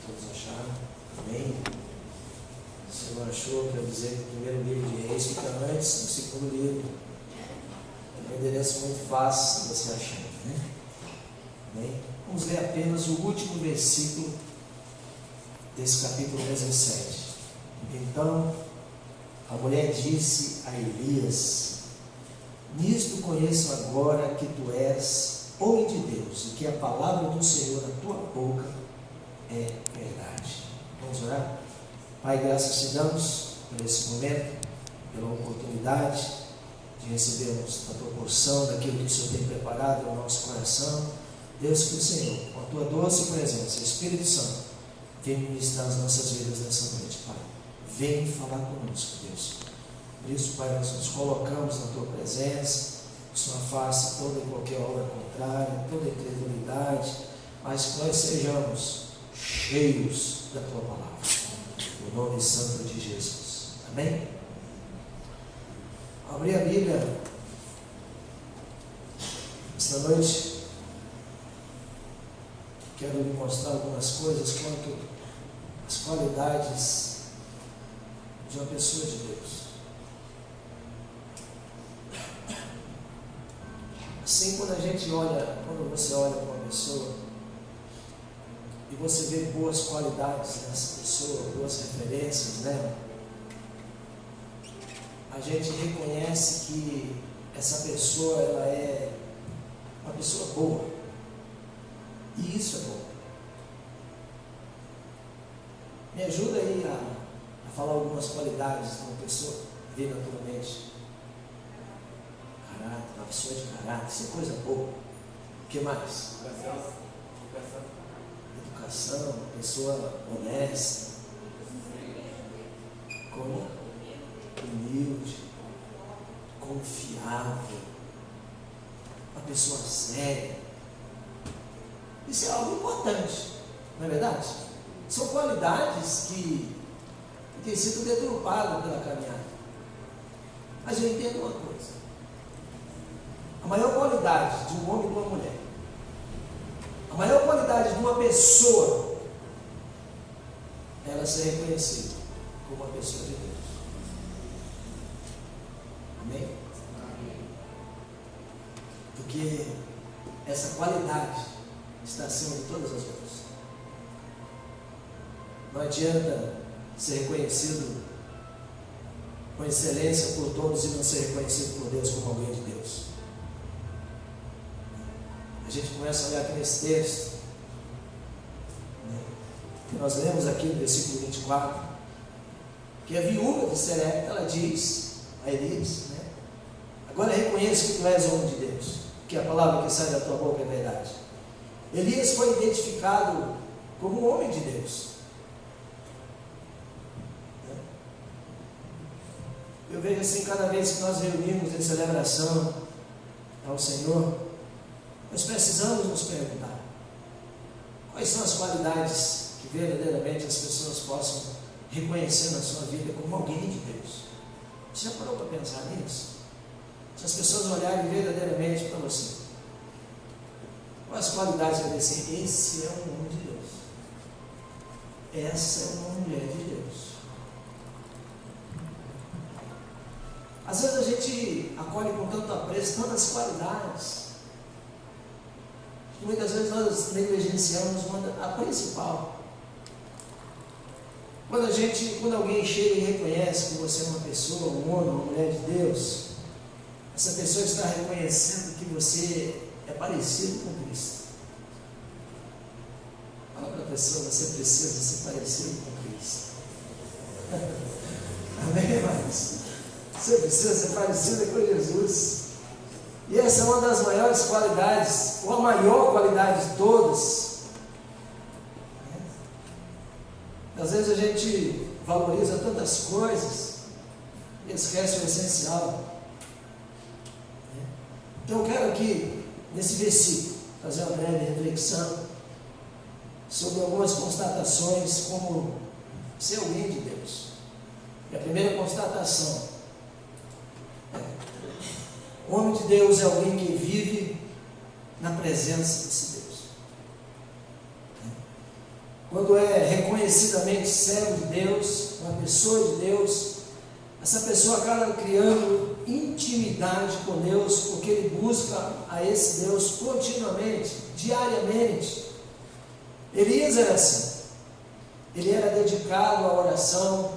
Todos acharam? Amém? Se não achou, quer dizer que o primeiro livro de Reis fica antes do segundo livro. É um endereço muito fácil de você achar, né? Amém? Vamos ler apenas o último versículo desse capítulo 17. Então, a mulher disse a Elias: nisto conheço agora que tu és homem de Deus, e que a palavra do Senhor na tua boca é verdade. Vamos orar? Pai, graças te damos por esse momento, pela oportunidade de recebermos a tua porção daquilo que o Senhor tem preparado no nosso coração. Deus, que o Senhor, com a tua doce presença, Espírito Santo, vem ministrar as nossas vidas nessa noite, Pai. Vem falar conosco, Deus. Por isso, Pai, nós nos colocamos na tua presença, que o Senhor faça toda e qualquer obra contrária, toda incredulidade, mas que nós sejamos cheios da tua palavra. No nome santo de Jesus. Amém? Abri a Bíblia esta noite. Quero lhe mostrar algumas coisas quanto às qualidades de uma pessoa de Deus. Assim, quando você olha para uma pessoa e você vê boas qualidades nessa pessoa, boas referências nela, a gente reconhece que essa pessoa ela é uma pessoa boa. E isso é bom. Me ajuda aí a falar algumas qualidades de uma pessoa, ver naturalmente. Caráter, uma pessoa de caráter, isso é coisa boa. O que mais? Educação, uma pessoa honesta. Como? Humilde, confiável, uma pessoa séria. Isso é algo importante, não é verdade? São qualidades que têm sido deturpadas pela caminhada. Mas eu entendo uma coisa: a maior qualidade de um homem e de uma mulher, a maior qualidade de uma pessoa, é ela ser reconhecida como uma pessoa de Deus. Amém? Amém? Porque essa qualidade está acima de todas as outras. Não adianta ser reconhecido com excelência por todos e não ser reconhecido por Deus como alguém de Deus. A gente começa a olhar aqui nesse texto, né, que nós lemos aqui no versículo 24, que a viúva de Serepta, ela diz a Elias, né, agora reconheço que tu és homem de Deus, que a palavra que sai da tua boca é verdade. Elias foi identificado como um homem de Deus. Eu vejo assim, cada vez que nós reunimos em celebração ao Senhor, nós precisamos nos perguntar quais são as qualidades que verdadeiramente as pessoas possam reconhecer na sua vida como alguém de Deus. Você já parou para pensar nisso? Se as pessoas olharem verdadeiramente para você, quais qualidades vai dizer: esse é um homem de Deus, essa é uma mulher de Deus. Às vezes a gente acolhe com tanto apreço tantas qualidades, que muitas vezes nós negligenciamos a principal. Quando alguém chega e reconhece que você é uma pessoa, um homem, uma mulher de Deus, essa pessoa está reconhecendo que você é parecido com Cristo. Fala para a pessoa: você precisa ser parecido com Cristo. Amém, irmãos? Você precisa ser parecido com Jesus. E essa é uma das maiores qualidades, ou a maior qualidade de todas. Às vezes a gente valoriza tantas coisas e esquece o essencial. Então eu quero aqui, nesse versículo, fazer uma breve reflexão sobre algumas constatações como ser alguém de Deus. E a primeira constatação: o homem de Deus é alguém que vive na presença desse Deus. quando é reconhecidamente servo de Deus, uma pessoa de Deus, essa pessoa acaba criando intimidade com Deus, porque ele busca a esse Deus continuamente, diariamente. Elias era assim, ele era dedicado à oração,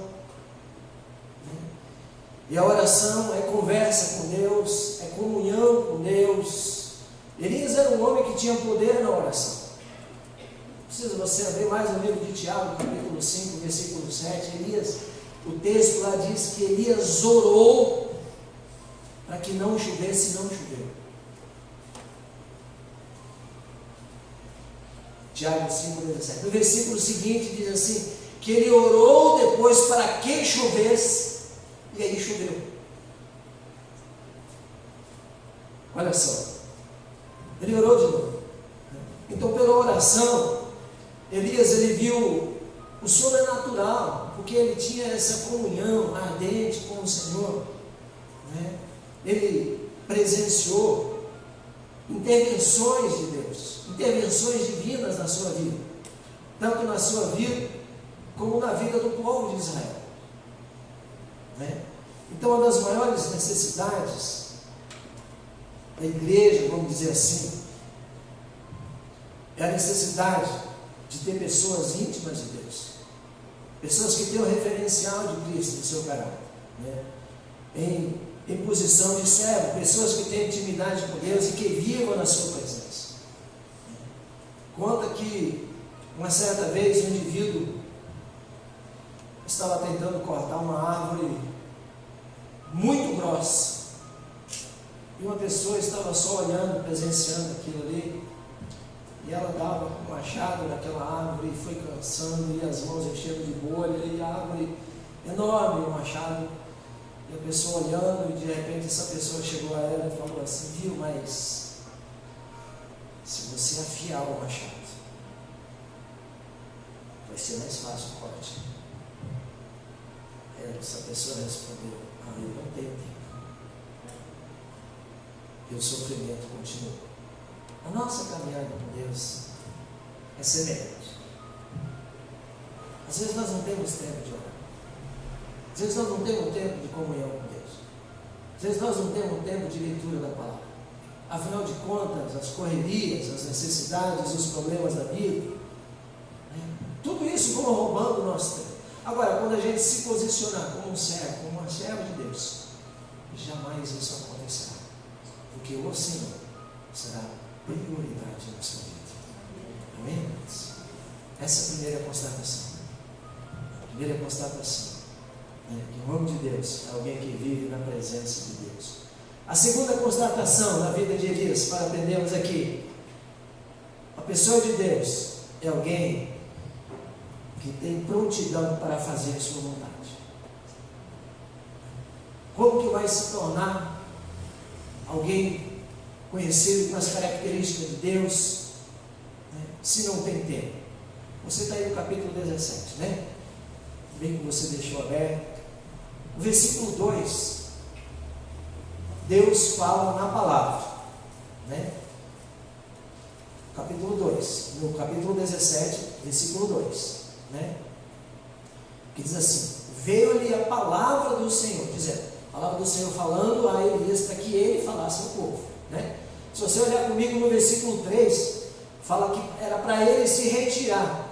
e a oração é conversa com Deus, é comunhão com Deus. Elias era um homem que tinha poder na oração. Precisa você abrir mais no livro de Tiago, capítulo 5, versículo 7. Elias, o texto lá diz que Elias orou para que não chovesse, e não choveu. Tiago 5, 17. No versículo seguinte diz assim, que ele orou depois para que chovesse, e aí choveu. Olha só, ele orou de novo. Então, pela oração, Elias, ele viu o sobrenatural, porque ele tinha essa comunhão ardente com o Senhor, né? Ele presenciou intervenções de Deus, intervenções divinas na sua vida, tanto na sua vida, como na vida do povo de Israel, né? Então, uma das maiores necessidades da igreja, vamos dizer assim, é a necessidade de ter pessoas íntimas de Deus, pessoas que têm o referencial de Cristo no seu caráter, né? em posição de servo, pessoas que têm intimidade com Deus e que vivam na sua presença. Conta que uma certa vez um indivíduo estava tentando cortar uma árvore muito grossa, e uma pessoa estava só olhando, presenciando aquilo ali, e ela dava um machado naquela árvore e foi cansando, e as mãos enchendo de bolha, e a árvore enorme, o machado, e a pessoa olhando, e de repente essa pessoa chegou a ela e falou assim, viu, mas se você afiar o machado, vai ser mais fácil o corte. Essa pessoa respondeu, eu não tenho tempo. E o sofrimento continua. A nossa caminhada com Deus é semelhante. Às vezes nós não temos tempo de orar. Às vezes nós não temos tempo de comunhão com Deus. Às vezes nós não temos tempo de leitura da palavra. Afinal de contas, as correrias, as necessidades, os problemas da vida, né? Tudo isso vão roubando o nosso tempo. Agora, quando a gente se posicionar como um servo, como uma serva de Deus, jamais isso acontecerá. Porque o Senhor será prioridade na sua vida. Amém? Essa é a primeira constatação. A primeira constatação é que o homem de Deus é alguém que vive na presença de Deus. A segunda constatação na vida de Elias, para aprendermos aqui, a pessoa de Deus é alguém que tem prontidão para fazer a sua vontade. Como que vai se tornar alguém conhecido com as características de Deus, né, se não tem tempo? Você está aí no capítulo 17, né? Bem que você deixou aberto. O versículo 2, Deus fala na palavra, né? Capítulo 2, no capítulo 17, versículo 2, né? Que diz assim, veio-lhe a palavra do Senhor, dizendo, a palavra do Senhor falando a Elias para que ele falasse ao povo, né? Se você olhar comigo no versículo 3, fala que era para ele se retirar,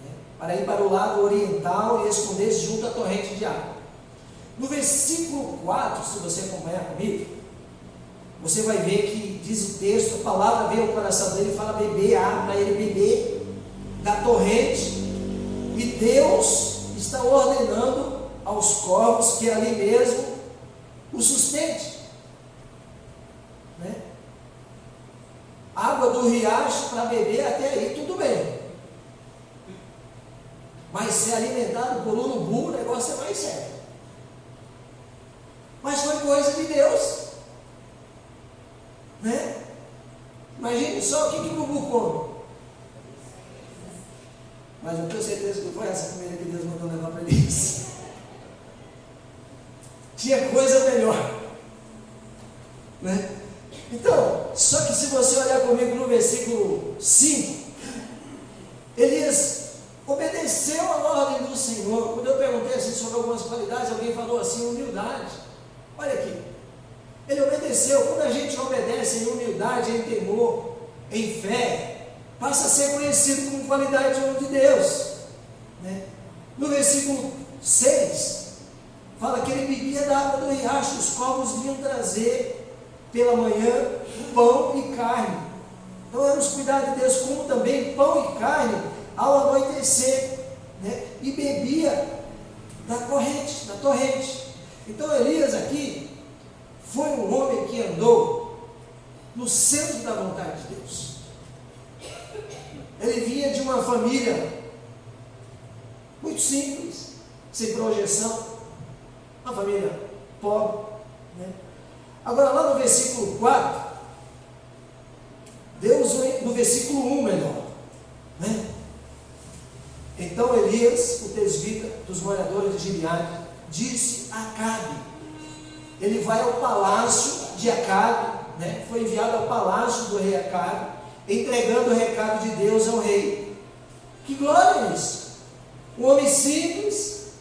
né? Para ir para o lado oriental e esconder-se junto à torrente de água. No versículo 4, se você acompanhar comigo, você vai ver que diz o texto, a palavra veio ao coração dele e fala beber água, para ele beber da torrente, e Deus está ordenando aos corvos que ali mesmo o sustente, né? Água do riacho para beber até aí tudo bem, mas ser alimentado por urubu, o negócio é mais sério. Mas foi coisa de Deus, né? Imagine só o que o urubu come. Mas eu tenho certeza que foi essa comida que Deus mandou levar para eles. Tinha coisa melhor, né? Então, só que se você olhar comigo no versículo 5, Elias obedeceu a ordem do Senhor. Quando eu perguntei assim sobre algumas qualidades, alguém falou assim, humildade. Olha aqui, ele obedeceu. Quando a gente obedece em humildade, em temor, em fé, passa a ser conhecido como qualidade de Deus, né? No versículo 6, fala que ele bebia da água do riacho, os corvos vinham trazer pela manhã pão e carne. Então eram os cuidados de Deus, como também pão e carne ao anoitecer, né? E bebia da torrente. Então Elias aqui foi um homem que andou no centro da vontade de Deus. Ele vinha de uma família muito simples, sem projeção, uma família pobre, né? Agora lá no versículo 4, Deus, no versículo 1 melhor, né? Então Elias, o tesbita dos moradores de Gileade, disse a Acabe, ele vai ao palácio de Acabe, né? Foi enviado ao palácio do rei Acabe, entregando o recado de Deus ao rei. Que glória é isso! Um homem simples,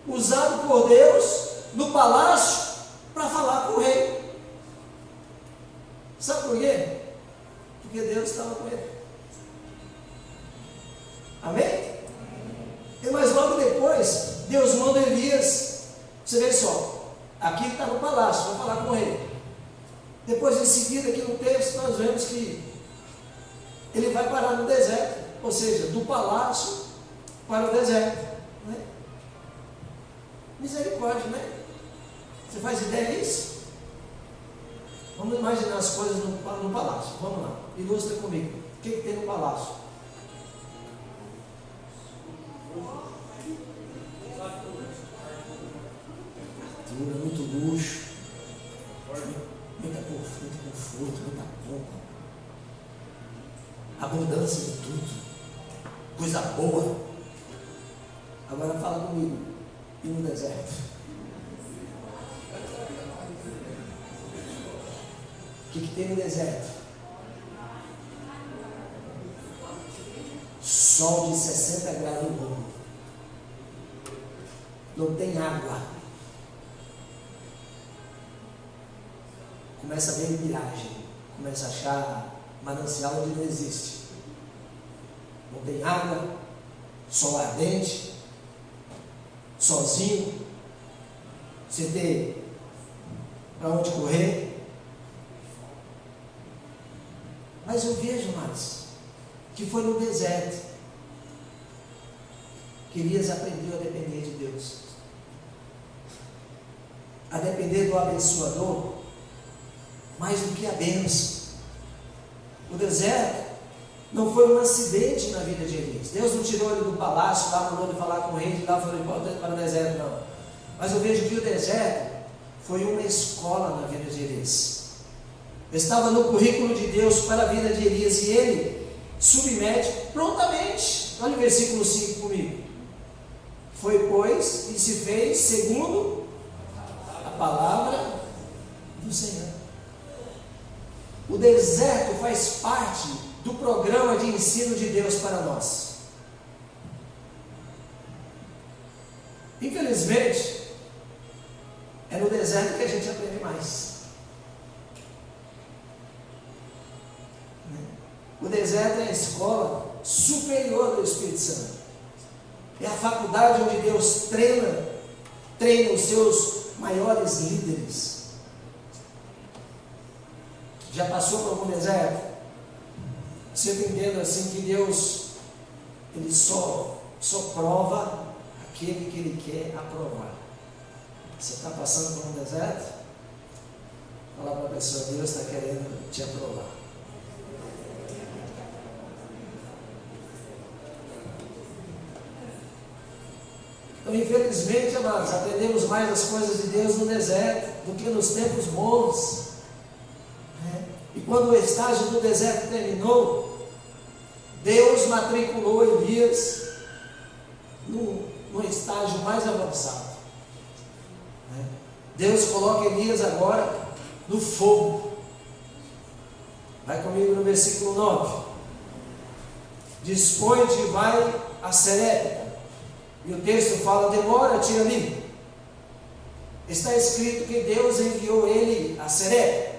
usado por Deus no palácio para falar com o rei. Sabe por quê? Porque Deus estava com ele. Amém? Mas logo depois, Deus manda Elias. Você vê só, aqui ele está no palácio, vai falar com o rei. Depois, em seguida, aqui no texto, nós vemos que ele vai parar no deserto, ou seja, do palácio para o deserto, né? Misericórdia, né? Você faz ideia disso? Vamos imaginar as coisas no palácio. Vamos lá, ilustra comigo. O que tem no palácio? Muito luxo, muito conforto, muita pompa, abundância de tudo, coisa boa. Agora fala comigo, e no deserto? O que tem no deserto? Sol de 60 graus no mundo, não tem água. Começa a ver miragem, começa a achar manancial onde não existe. Não tem água, sol ardente, sozinho, sem ter para onde correr. Mas eu vejo mais, que foi no deserto que Elias aprendeu a depender de Deus, a depender do abençoador, mais do que a bênção. O deserto não foi um acidente na vida de Elias. Deus não tirou ele do palácio, lá mandou ele falar com o rei, de lá foi para o deserto, não. Mas eu vejo que o deserto foi uma escola na vida de Elias. Estava no currículo de Deus para a vida de Elias, e ele submete prontamente. Olha o versículo 5 comigo. Foi, pois, e se fez segundo a palavra do Senhor. O deserto faz parte do programa de ensino de Deus para nós. Infelizmente, é no deserto que a gente aprende mais. O deserto é a escola superior do Espírito Santo. É a faculdade onde Deus treina os seus maiores líderes. Já passou por algum deserto? Sempre entendo assim que Deus, Ele só prova aquele que Ele quer aprovar. Você está passando por um deserto? Fala para a pessoa, Deus está querendo te aprovar. Então, infelizmente, amados, aprendemos mais as coisas de Deus no deserto do que nos tempos bons. E quando o estágio do deserto terminou, Deus matriculou Elias no estágio mais avançado. Deus coloca Elias agora no fogo. Vai comigo no versículo 9. dispõe-te e vai a Serepta. E o texto fala: demora-te ali. Está escrito que Deus enviou ele a Serepta.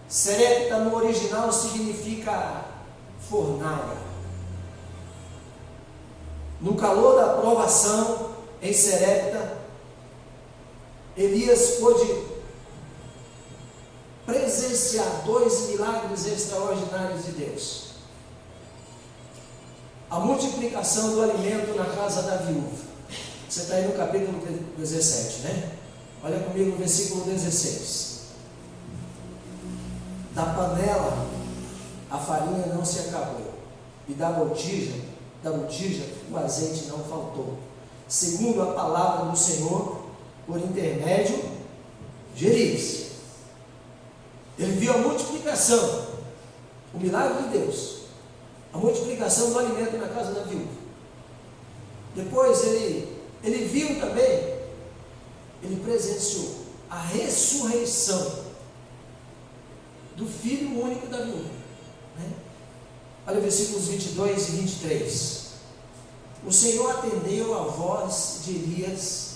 Serepta no original significa fornalha. No calor da provação em Serepta, Elias pôde presenciar 2 milagres extraordinários de Deus. A multiplicação do alimento na casa da viúva. Você está aí no capítulo 17, né? Olha comigo no versículo 16. Da panela a farinha não se acabou, e da botija o azeite não faltou, segundo a palavra do Senhor, por intermédio de Elias. Ele viu a multiplicação, o milagre de Deus, a multiplicação do alimento na casa da viúva. Depois ele viu também, ele presenciou a ressurreição do filho único da viúva, né? Olha versículos 22 e 23. O Senhor atendeu a voz de Elias,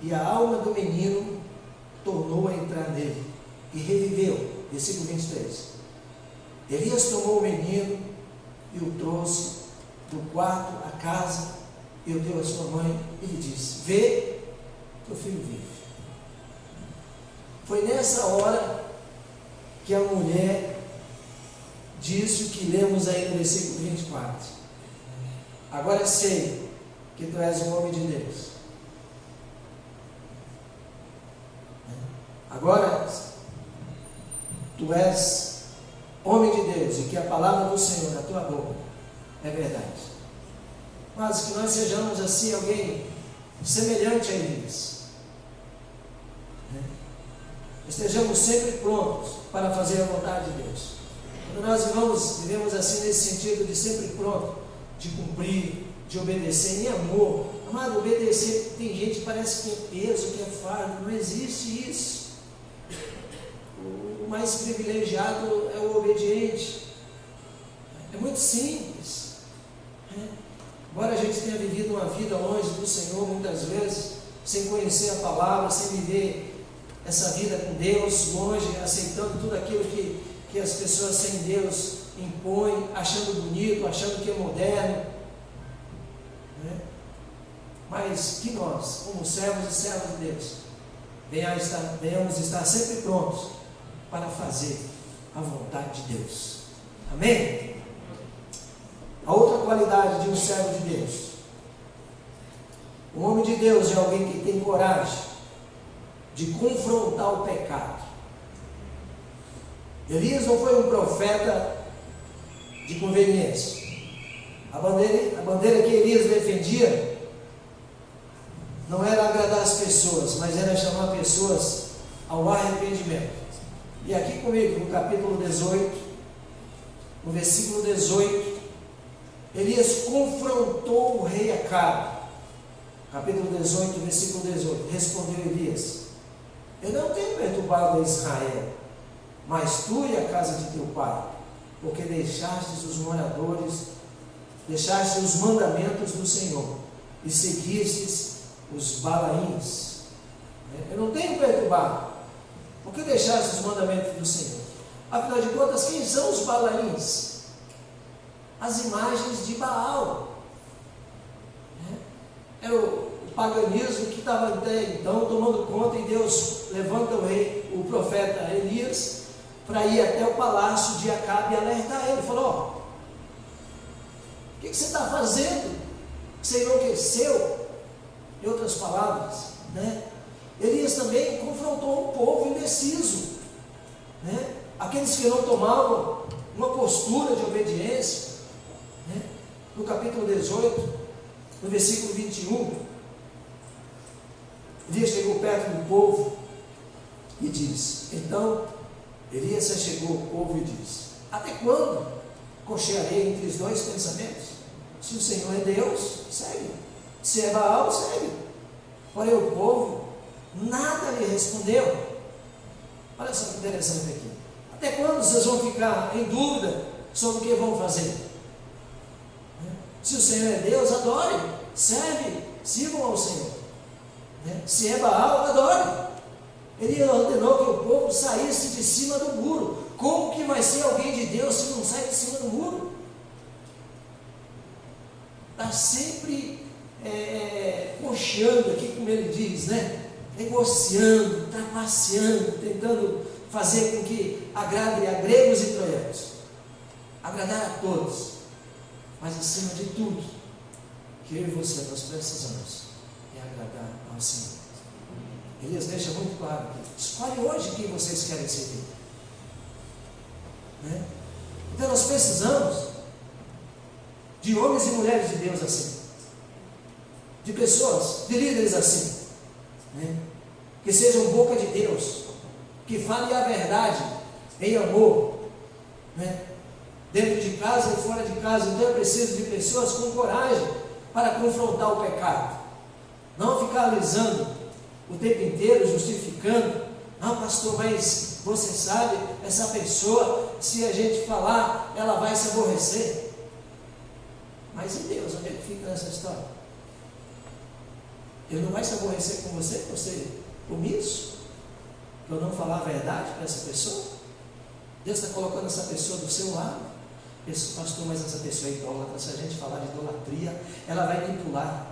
e a alma do menino tornou a entrar nele, e reviveu. Versículo 23. Elias tomou o menino e o trouxe do quarto à casa, e o deu à sua mãe, e lhe disse: vê, teu filho vive. Foi nessa hora que a mulher disse o que lemos aí no versículo 24: agora sei que tu és um homem de Deus. Agora tu és homem de Deus, e que a palavra do Senhor na tua boca é verdade. Mas que nós sejamos assim, alguém semelhante a Elias, estejamos sempre prontos para fazer a vontade de Deus. Quando nós vivemos assim, nesse sentido de sempre pronto, de cumprir, de obedecer em amor. Amado, obedecer, tem gente que parece que é peso, que é fardo. Não existe isso. O mais privilegiado é o obediente. É muito simples. Embora a gente tenha vivido uma vida longe do Senhor, muitas vezes, sem conhecer a palavra, sem viver essa vida com Deus, longe, aceitando tudo aquilo que as pessoas sem Deus impõem, achando bonito, achando que é moderno, né? Mas que nós, como servos e servas de Deus, venhamos estar sempre prontos para fazer a vontade de Deus. Amém? A outra qualidade de um servo de Deus: um homem de Deus é alguém que tem coragem de confrontar o pecado. Elias não foi um profeta de conveniência. A bandeira que Elias defendia não era agradar as pessoas, mas era chamar pessoas ao arrependimento. E aqui comigo, no capítulo 18, no versículo 18, Elias confrontou o rei Acabe. Capítulo 18, versículo 18. Respondeu Elias: eu não tenho perturbado a Israel, mas tu e a casa de teu pai, porque deixastes os mandamentos do Senhor, e seguistes os Balaíns. Eu não tenho perturbado, porque deixastes os mandamentos do Senhor. Afinal de contas, quem são os Balaíns? As imagens de Baal. É o paganismo que estava até então tomando conta, e Deus levanta o profeta Elias para ir até o palácio de Acabe e alertar ele. Falou: o que você está fazendo? Você enlouqueceu? Em outras palavras, né? Elias também confrontou um povo indeciso, né? Aqueles que não tomavam uma postura de obediência, né? No capítulo 18, no versículo 21, Elias chegou perto do povo e disse: então Elias se chegou ao povo e disse: até quando cochearei entre os dois pensamentos? Se o Senhor é Deus, segue. Se é Baal, segue. Porém o povo nada lhe respondeu. Olha só que interessante aqui. Até quando vocês vão ficar em dúvida sobre o que vão fazer? Se o Senhor é Deus, adore, serve, sirvam ao Senhor. Né? Se é Baal, adore. Ele ordenou que o povo saísse de cima do muro. Como que vai ser alguém de Deus se não sai de cima do muro? Está sempre cocheando aqui, como ele diz, né? Negociando, trapaceando, tentando fazer com que agrade a gregos e troianos, agradar a todos, mas acima de tudo, que eu e você nós precisamos agradar ao Senhor. Elias deixa muito claro: escolhe hoje quem vocês querem servir. Né? Então nós precisamos de homens e mulheres de Deus assim, de pessoas, de líderes assim, né? Que sejam boca de Deus, que falem a verdade em amor, né? Dentro de casa e fora de casa. Então eu preciso de pessoas com coragem para confrontar o pecado, não ficar alisando o tempo inteiro, justificando. Não, pastor, mas você sabe, essa pessoa, se a gente falar, ela vai se aborrecer. Mas e Deus, onde é que fica nessa história? Ele não vai se aborrecer com você, você omisso, que eu não falar a verdade para essa pessoa? Deus está colocando essa pessoa do seu lado. Pastor, mas essa pessoa é idólatra, se a gente falar de idolatria, ela vai me pular.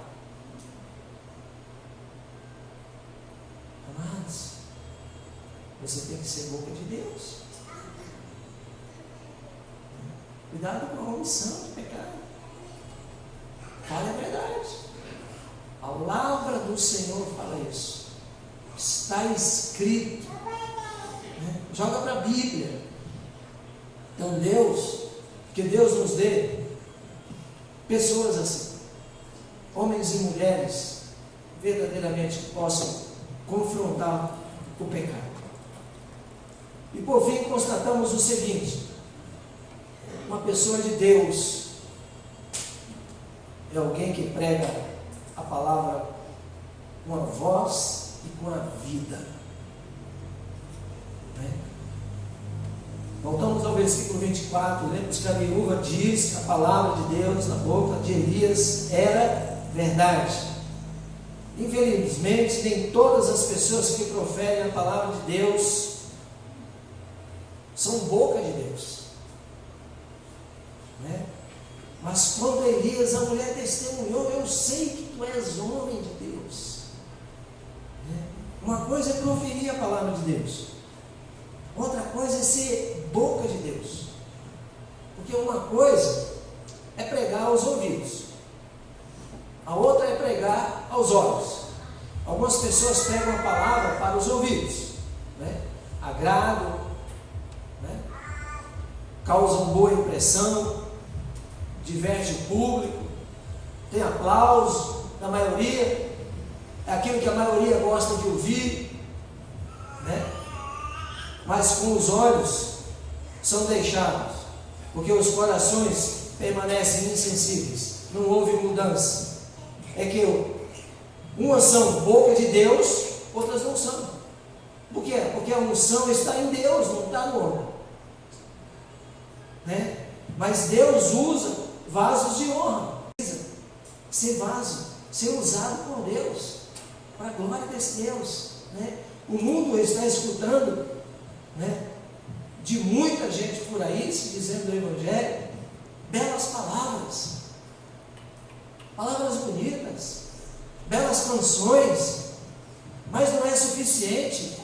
Amados, você tem que ser boca de Deus. Cuidado com a omissão de pecado. Fale a verdade. A palavra do Senhor fala isso. Está escrito. Né? Joga para a Bíblia. Então que Deus nos dê pessoas assim, homens e mulheres verdadeiramente que possam confrontar o pecado. E por fim constatamos o seguinte: uma pessoa de Deus é alguém que prega a palavra com a voz e com a vida. Né? Voltamos ao versículo 24. Lembra que a viúva diz que a palavra de Deus na boca de Elias era verdade. Infelizmente, nem todas as pessoas que proferem a palavra de Deus são boca de Deus. Né? Mas quando Elias, a mulher testemunhou: eu sei que tu és homem de Deus. Né? Uma coisa é proferir a palavra de Deus, outra coisa é ser boca de Deus. Porque uma coisa é pregar aos ouvidos, a outra é pregar aos olhos. Algumas pessoas pregam a palavra para os ouvidos, né? Agrado, né? Causam boa impressão, diverte o público, tem aplauso da maioria, é aquilo que a maioria gosta de ouvir, né? Mas com os olhos são deixados, porque os corações permanecem insensíveis, não houve mudança. É que umas são boca de Deus, outras não são. Por quê? Porque a unção está em Deus, não está no homem, né? Mas Deus usa vasos de honra. Ser vaso, ser usado por Deus, para a glória desse Deus, né? O mundo está escutando, né, de muita gente por aí se dizendo do Evangelho, belas palavras, palavras bonitas, belas canções, mas não é suficiente.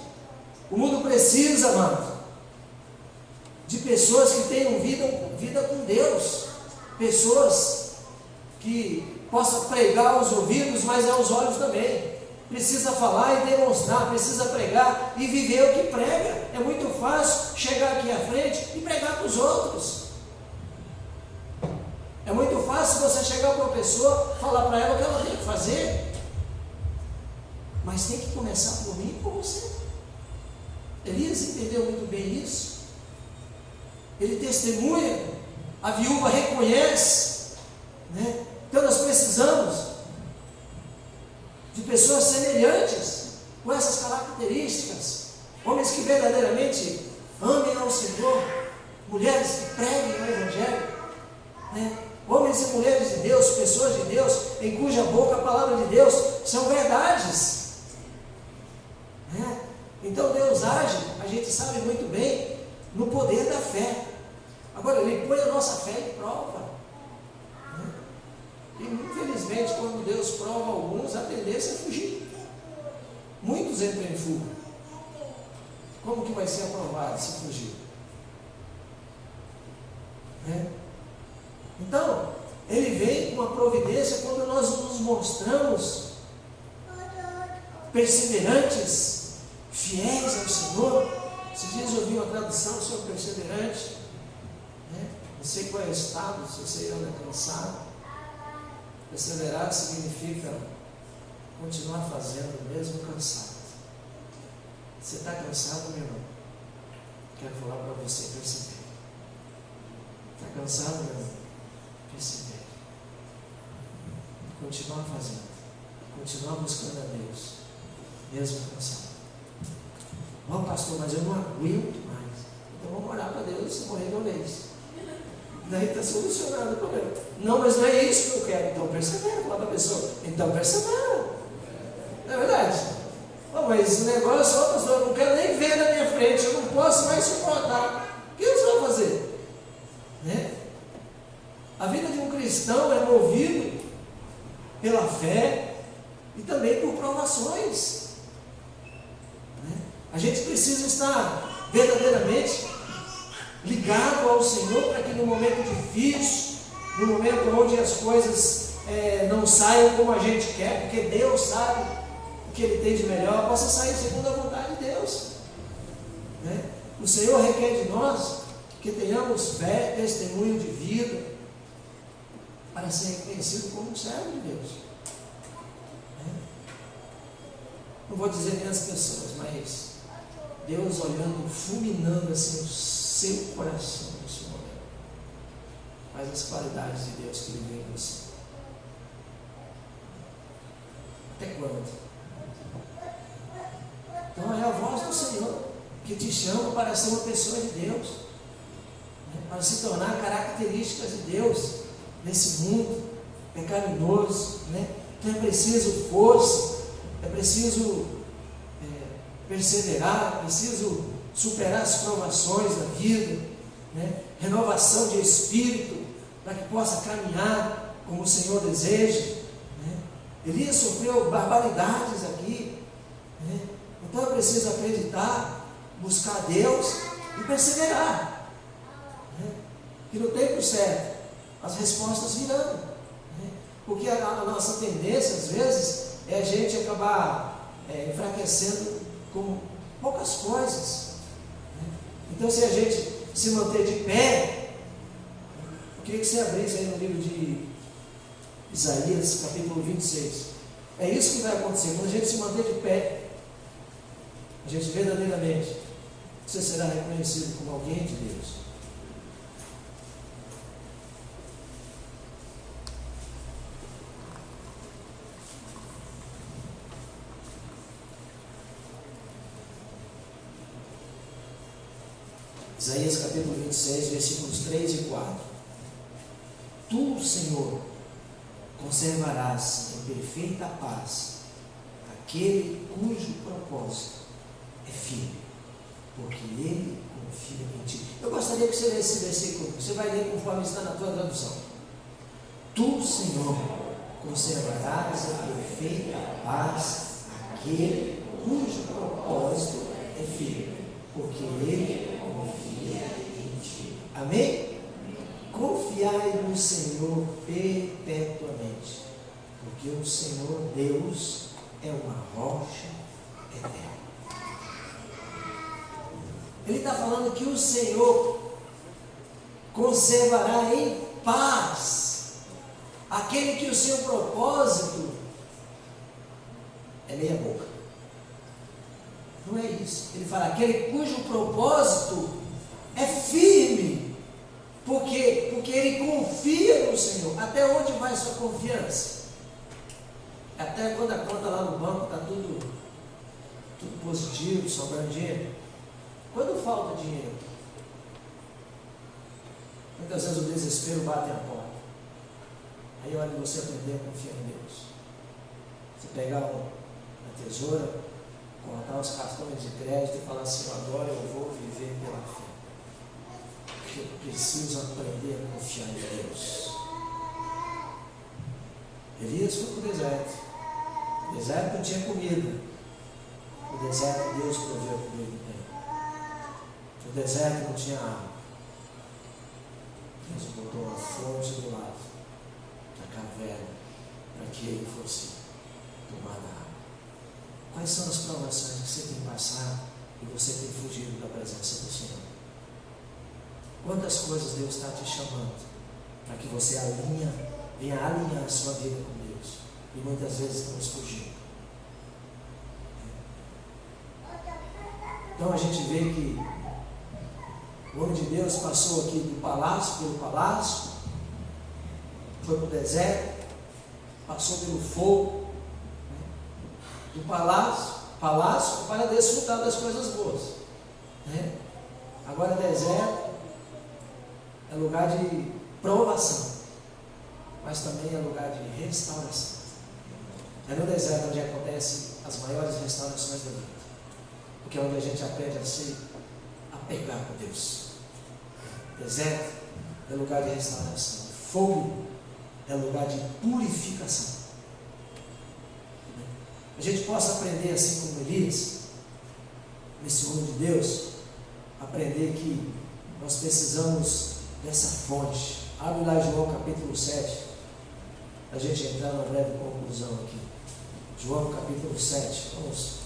O mundo precisa, amado, de pessoas que tenham vida com Deus, pessoas que possam pregar aos ouvidos, mas aos olhos também. Precisa falar e demonstrar, precisa pregar e viver o que prega. É muito fácil chegar aqui à frente e pregar para os outros. É muito fácil você chegar para uma pessoa, falar para ela o que ela tem que fazer. Mas tem que começar por mim e por você. Elias entendeu muito bem isso. Ele testemunha, a viúva reconhece, né? Então nós precisamos de pessoas semelhantes, com essas características, homens que verdadeiramente amem ao Senhor, mulheres que preguem o Evangelho, né? homens e mulheres de Deus, pessoas de Deus, em cuja boca a palavra de Deus são verdades. Então Deus age, a gente sabe muito bem, no poder da fé. Agora, Ele põe a nossa fé em prova. E infelizmente, quando Deus prova alguns, a tendência é fugir. Muitos entram em fuga. Como que vai ser aprovado se fugir? Então, Ele vem com uma providência quando nós nos mostramos perseverantes, fiéis ao Senhor. Esses dias eu ouvi uma tradução sobre perseverante. Não sei qual é o estado, se você anda cansado. Perseverar significa continuar fazendo mesmo cansado. Você está cansado, meu irmão? Quero falar para você, persevere. Está cansado, meu irmão? Persevere. Continuar fazendo. Continuar buscando a Deus, mesmo cansado. Bom, pastor, mas eu não aguento mais. Então vamos orar para Deus e morrer de uma vez. Daí está solucionado o problema. Não, mas não é isso que eu quero. Então persevera, falar para a pessoa. Então persevera. Não é verdade? Oh, mas o negócio, pastor, eu não quero nem ver na minha frente, eu não posso mais suportar. O que você vai fazer? A vida de um cristão é movido pela fé e também por provações. A gente precisa estar verdadeiramente ligado ao Senhor para que no momento difícil, no momento onde as coisas não saiam como a gente quer, porque Deus sabe o que Ele tem de melhor, possa sair segundo a vontade de Deus. O Senhor requer de nós que tenhamos fé, testemunho de vida, para ser reconhecido como um servo de Deus. Não vou dizer nem as pessoas, mas Deus olhando, fulminando assim o seu coração nesse momento. Quais as qualidades de Deus que Ele vê em você? Até quando? Então é a voz do Senhor que te chama para ser uma pessoa de Deus, para se tornar características de Deus nesse mundo pecaminoso. Então é preciso força, é preciso perseverar, é preciso superar as provações da vida, renovação de espírito, para que possa caminhar como o Senhor deseja. Elias sofreu barbaridades aqui, então é preciso acreditar, buscar Deus e perseverar, que no tempo certo as respostas virão, porque a nossa tendência às vezes é a gente acabar enfraquecendo com poucas coisas. Então, se a gente se manter de pé, eu queria que você abrisse aí no livro de Isaías, capítulo 26. É isso que vai acontecer. Quando a gente se manter de pé, a gente verdadeiramente, você será reconhecido como alguém de Deus. Isaías capítulo 26, versículos 3 e 4. Tu, Senhor, conservarás em perfeita paz aquele cujo propósito é firme, porque ele confia em ti. Eu gostaria que você lesse esse versículo, você vai ler conforme está na tua tradução. Tu, Senhor, conservarás em perfeita paz aquele cujo propósito é firme, porque ele confia em ti. Amém? Confiai no Senhor perpetuamente, porque o Senhor Deus é uma rocha eterna. Ele está falando que o Senhor conservará em paz aquele que o seu propósito é meia boca. Não é isso. Ele fala, aquele cujo propósito é firme. Por quê? Porque ele confia no Senhor. Até onde vai a sua confiança? Até quando a conta lá no banco está tudo positivo, sobrando dinheiro. Quando falta dinheiro? Muitas vezes o desespero bate a porta. Aí é hora de você aprender a confiar em Deus. Você pegar uma tesoura, contar os cartões de crédito e falar assim: agora eu vou viver pela fé. Porque eu preciso aprender a confiar em Deus. Elias foi para o deserto. O deserto não tinha comida. No deserto Deus proveu comida para ele. No deserto não tinha água. Deus botou uma fonte do lado da caverna para que ele fosse tomar da água. Quais são as provações que você tem passado e você tem fugido da presença do Senhor? Quantas coisas Deus está te chamando para que você venha alinhar a sua vida com Deus, e muitas vezes estamos fugindo. Então a gente vê que o homem de Deus passou aqui do palácio, pelo palácio, foi para o deserto, passou pelo fogo, do palácio para desfrutar das coisas boas. Agora deserto é lugar de provação, mas também é lugar de restauração. É no deserto onde acontecem as maiores restaurações da vida, porque é onde a gente aprende a se apegar com Deus. Deserto é lugar de restauração. Fogo é lugar de purificação. A gente possa aprender, assim como Elias, nesse homem de Deus, aprender que nós precisamos dessa fonte. Abre lá João capítulo 7, para a gente entrar numa breve conclusão aqui. João capítulo 7, vamos.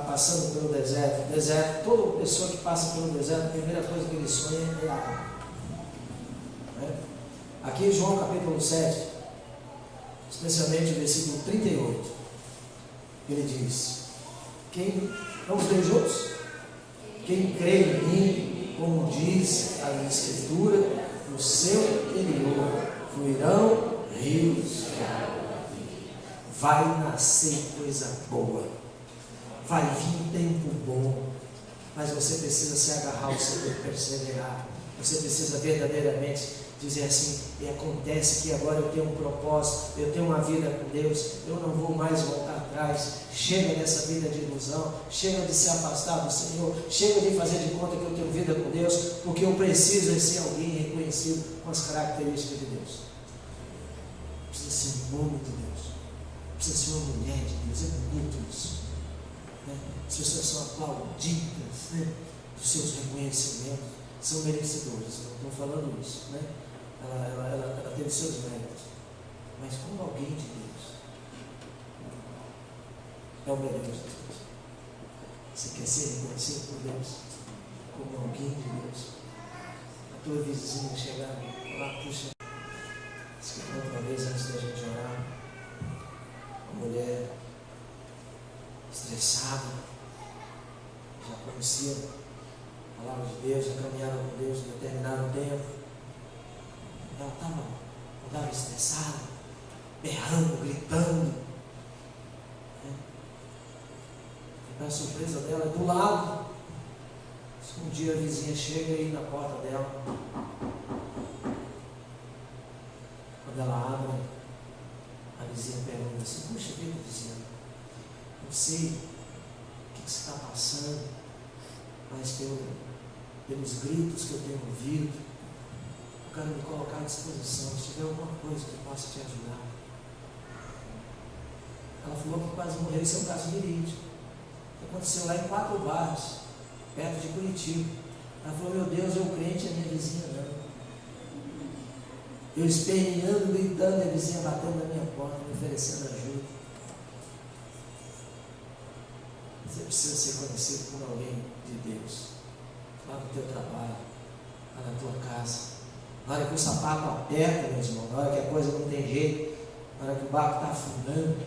Passando pelo deserto, toda pessoa que passa pelo deserto, a primeira coisa que ele sonha é água. Aqui em João capítulo 7, especialmente o versículo 38, ele diz: vamos ler juntos? Quem crê em mim, como diz a Escritura, no seu interior fluirão rios de água. Vai nascer coisa boa. Vai vir tempo bom, mas você precisa se agarrar ao Senhor e perseverar. Você precisa verdadeiramente dizer assim: e acontece que agora eu tenho um propósito, eu tenho uma vida com Deus, eu não vou mais voltar atrás. Chega dessa vida de ilusão, chega de se afastar do Senhor, chega de fazer de conta que eu tenho vida com Deus, porque eu preciso ser alguém reconhecido com as características de Deus. Precisa ser um homem de Deus, precisa ser uma mulher de Deus. É bonito isso. As pessoas são aplaudidas, dos seus reconhecimentos, são merecedores. Não estou falando isso, ela teve seus méritos, mas como alguém de Deus, é o melhor de Deus. Você quer ser reconhecido por Deus como alguém de Deus? A tua vizinha chegar e falar: puxa, escutando uma vez antes da gente orar, uma mulher estressada, já conhecia a palavra de Deus, já caminhava com Deus em determinado tempo. Ela estava estressada, berrando, gritando. E para a surpresa dela, do lado, um dia a vizinha chega aí na porta dela. Quando ela abre, a vizinha pergunta assim: puxa vida, vizinha, não sei o que você está passando, mas pelos gritos que eu tenho ouvido, eu quero me colocar à disposição. Se tiver alguma coisa que eu possa te ajudar. Ela falou que quase morreu em seu caso verídico. Aconteceu lá em 4 bairros, perto de Curitiba. Ela falou: meu Deus, eu crente, a minha vizinha não. Eu esperneando, gritando, e a vizinha batendo na minha porta, me oferecendo ajuda. Você precisa ser conhecido por alguém de Deus, lá no teu trabalho, lá na tua casa. Na hora que o sapato aperta, meu irmão, na hora que a coisa não tem jeito, Na hora que o barco está afundando,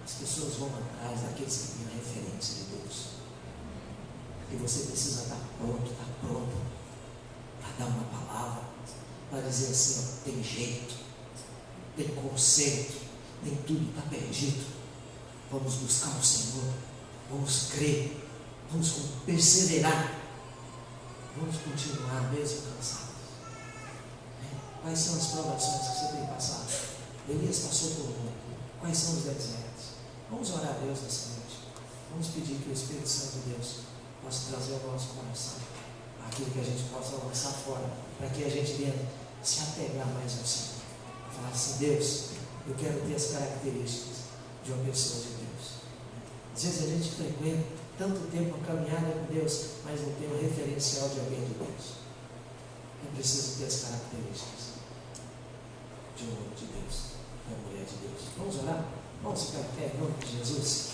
as pessoas vão atrás daqueles que têm a referência de Deus. E você precisa estar pronto para dar uma palavra, para dizer assim, ó, tem jeito, tem conserto, nem tudo está perdido. Vamos buscar o Senhor, vamos crer, vamos perseverar, vamos continuar mesmo cansados. Quais são as provações que você tem passado? Elias passou por um. Quais são os desertos? Vamos orar a Deus nessa noite. Vamos pedir que o Espírito Santo de Deus possa trazer ao nosso coração aquilo que a gente possa lançar fora, para que a gente venha se apegar mais ao Senhor. Falar assim, Deus, eu quero ter as características de uma pessoa de Deus. Às vezes a gente frequenta tanto tempo a caminhada com Deus, mas não tem um referencial de alguém de Deus. Eu preciso ter as características de um homem de Deus, de uma mulher de Deus. Vamos orar? Vamos ficar em pé em nome de Jesus?